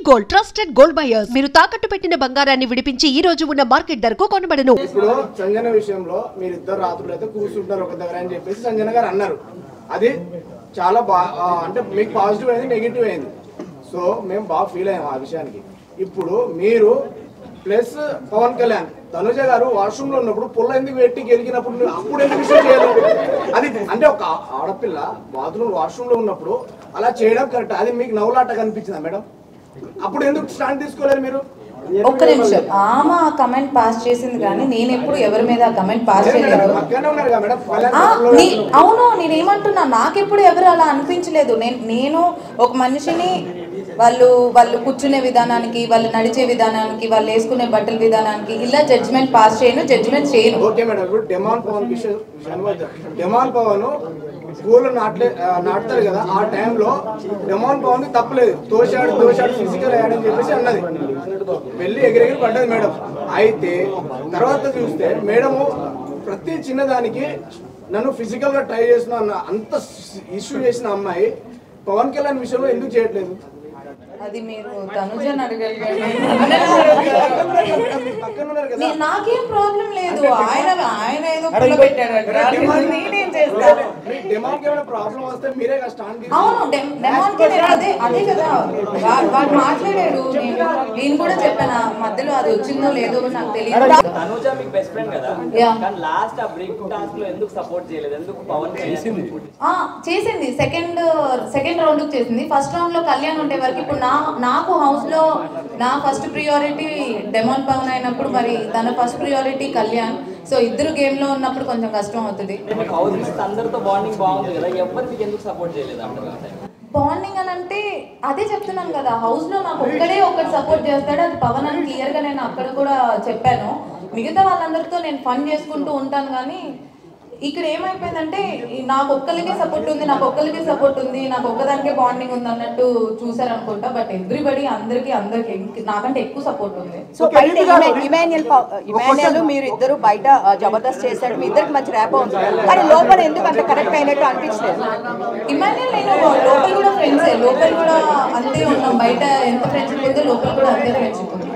Gold trusted gold buyers మీరు తాకట్టు పెట్టిన బంగారాన్ని విడిపించి ఈ రోజు ఉన్న మార్కెట్ ధరకు కొనబడను. ఇప్పుడు సంజన విషయంలో మీరు ఇద్దరు రాత్రులు అయితే కూర్చుంటారు ఒక దగ్గర అని చెప్పేసి సంజన గారు అన్నారు. అది చాలా అంటే మీకు పాజిటివ్ అయింది, నెగిటివ్ అయింది. సో మేము బాగా ఫీల్ అయ్యాము ఆ విషయానికి. ఇప్పుడు మీరు ప్లస్ పవన్ కళ్యాణ్ తనుజ గారు వాష్రూమ్ లో ఉన్నప్పుడు పుల్ల ఎందుకు పెట్టి గెలిగినప్పుడు అప్పుడు ఎందుకు విషయం చేయలేదు? అది అంటే ఒక ఆడపిల్ల బాత్రూమ్ వాష్రూమ్ లో ఉన్నప్పుడు అలా చేయడం కరెక్ట్. అది మీకు నవ్వులాట కనిపించిందా మేడం? అప్పుడు ఎందుకు స్టాండ్ తీసుకోలేదు మీరు? ఒక్క నిమిషం, ఆమె కమెంట్ పాస్ చేసింది కానీ నేను ఎప్పుడు ఎవరి మీద కమెంట్ పాస్ చేయలేదు. అవును, నేనేమంటున్నా, నాకెప్పుడు ఎవరు అలా అనిపించలేదు. నేను ఒక మనిషిని వాళ్ళు కూర్చునే విధానానికి, వాళ్ళు నడిచే విధానానికి, వాళ్ళు వేసుకునే బట్టల విధానానికి ఇలా జడ్జ్మెంట్ పాస్ చేయను, జడ్జ్మెంట్ చేయను. ఓకే మేడం, ఇప్పుడు డెమాన్ పవన్ డెమాన్ పవన్ స్కూల్లో నాటుతారు కదా, ఆ టైంలో డెమాన్ పవన్ తప్పలేదు. తోశాడు ఫిజికల్ అయ్యాడని చెప్పేసి అన్నది, వెళ్ళి ఎగిరెగిరి పడ్డది మేడం. అయితే తర్వాత చూస్తే మేడము ప్రతి చిన్నదానికి నన్ను ఫిజికల్ గా ట్రై చేసిన అంత ఇష్యూ చేసిన అమ్మాయి పవన్ కళ్యాణ్ విషయంలో ఎందుకు చేయట్లేదు? అది మీరు తనుజని అడగాలి. నాకేం ప్రాబ్లం లేదు. ఆయన ఏదో పెట్టాడు. అవును, డెమాన్కి అదే కదా వాడు మాట్లాడాడు. నేను కూడా చెప్పాను మధ్యలో, అది వచ్చిందో లేదో నాకు తెలియదు. చేసింది సెకండ్ రౌండ్ చేసింది. ఫస్ట్ రౌండ్ లో కళ్యాణ్ ఉండే వరకు. ఇప్పుడు నాకు హౌస్ లో నా ఫస్ట్ ప్రియారిటీ డెమాన్ పవన్ అయినప్పుడు మరి తన ఫస్ట్ ప్రియారిటీ కళ్యాణ్. సో ఇద్దరు గేమ్ లో ఉన్నప్పుడు కొంచెం కష్టం అవుతుంది. బాండింగ్ అని అంటే అదే చెప్తున్నాను కదా, హౌస్ లో నాకు ఒకటి సపోర్ట్ చేస్తాడు, అది పవన్ అని క్లియర్ గా నేను అక్కడ కూడా చెప్పాను. మిగతా వాళ్ళందరితో నేను ఫన్ చేసుకుంటూ ఉంటాను. కానీ ఇక్కడ ఏమైపోయిందంటే నాకు ఒక్కరికే సపోర్ట్ ఉంది, నాకు ఒక్కదానికే బాండింగ్ ఉంది అన్నట్టు చూసారనుకుంటా. బట్ ఎవ్రీబడి అందరికి నాకంటే ఎక్కువ సపోర్ట్ ఉంది. సో బయట ఇమాన్యుయల్ మీరు ఇద్దరు బయట జబర్దస్త్ చేశాడు, మీ ఇద్దరికి మంచి ర్యాప్ ఉంది, కానీ లోపల ఎందుకు అంత కరెక్ట్ అయినట్టు అనిపించలేదు? ఇమాన్యుయల్ నేను లోపల కూడా ఫ్రెండ్సే, లోపల కూడా అంతే ఉన్నాం. బయట ఎంత ఫ్రెండ్షిప్ ఉందో లోపల కూడా అంతే ఫ్రెండ్షిప్ ఉంది.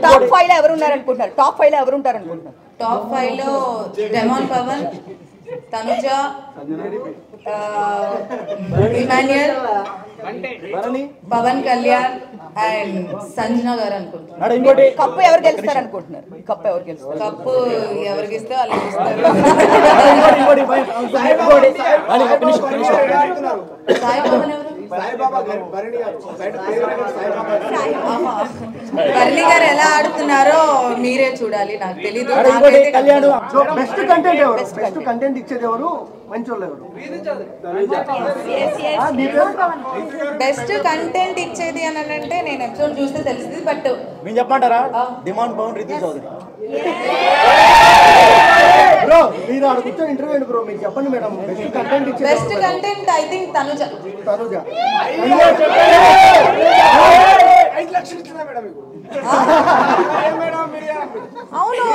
టాప్ 5 లో ఎవరు ఉన్నారనుకుంటున్నారు? టాప్ 5 లో ఎవరు ఉంటారు అనుకుంటున్నారు? టాప్ 5 లో డెమాన్ పవన్, తనుజ, ఇమాన్యుయల్, పవన్ కళ్యాణ్ అండ్ సంజన గారు అనుకుంటున్నారు. కప్పు ఎవరు గెలుస్తారు అనుకుంటున్నారు? కప్పు ఎవరికి ఇస్తే వాళ్ళు గెలుస్తారు. సాయి పవన్ ఎవరు? బర్ణి గారు ఎలా ఆడుతున్నారో మీరే చూడాలి, నాకు తెలీదు. బెస్ట్ కంటెంట్ ఇచ్చేది అని అంటే నేను ఎపిసోడ్ చూస్తే తెలిసింది. బట్ మీరు చెప్పమంటారా? డిమాండ్ పవన్ రితు చౌదరి మీరు ఆడ కూర్చొని ఇంటర్వ్యూ బ్రో, మీరు చెప్పండి madam. Best content I think Tanuja. 5 లక్షలు ఇచ్చిందా మేడం మీకు? అవును,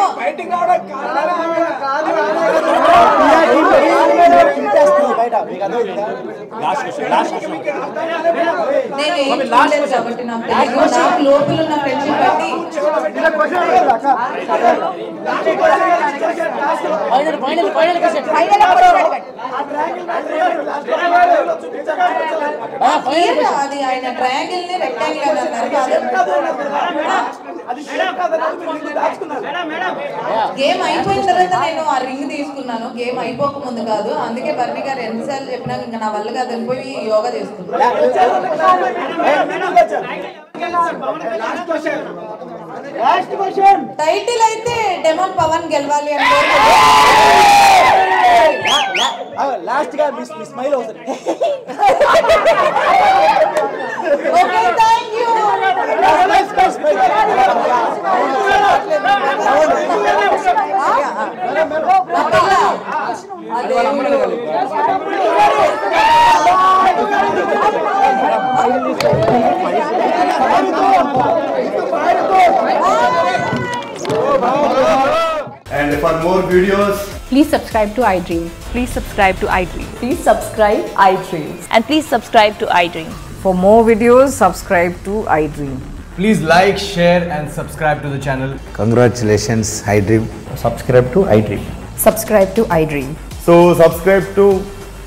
నేను ఏం చూడలేదు కాబట్టి నాకు తెలియదు. నాకు లోపల ఉన్న ఫ్రెండ్షిప్ బట్టి అది ఆయన ట్రయాంగిల్ ని రెక్టాంగిల్ అని అన్నారు. గేమ్ అయిపోయిన తర్వాత నేను ఆ రింగ్ తీసుకున్నాను, గేమ్ అయిపోక ముందు కాదు. అందుకే బర్ణి గారు ఎన్నిసార్లు చెప్పినా ఇంకా నా వల్ల కాదని పోయి యోగా చేసుకున్నాను. టైటిల్ అయితే డెమాన్ పవన్ గెలవాలి అని లాస్ట్ గా మీ స్మైల్ అవుతుంది. Okay, thank you. And for more videos, Please subscribe to iDream. Please subscribe to iDream. Please subscribe iDream. And please subscribe to iDream. For more videos, subscribe to iDream. Please like, share and subscribe to the channel. Congratulations, iDream. Subscribe to iDream. Subscribe to iDream. So subscribe to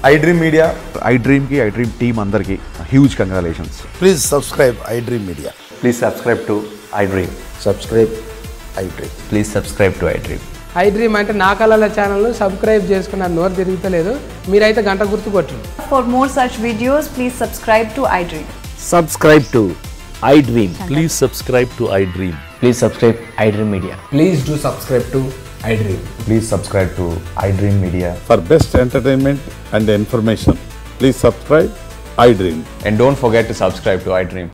iDream Media. iDream ki iDream team andarki huge congratulations. Please subscribe iDream Media. Please subscribe to iDream. Subscribe iDream. Please subscribe to iDream. iDream అంటే నా కళల ఛానల్ను subscribe చేసుకున్నారు, నోరు తిరుగుతలేదు. మీరైతే గంట గుర్తు కొట్టండి. For more such videos, please subscribe to iDream. Subscribe to iDream. Please subscribe to iDream. Please subscribe iDream Media. Please do subscribe to iDream. Please subscribe to iDream Media. For best entertainment and information, please subscribe iDream. And don't forget to subscribe to iDream.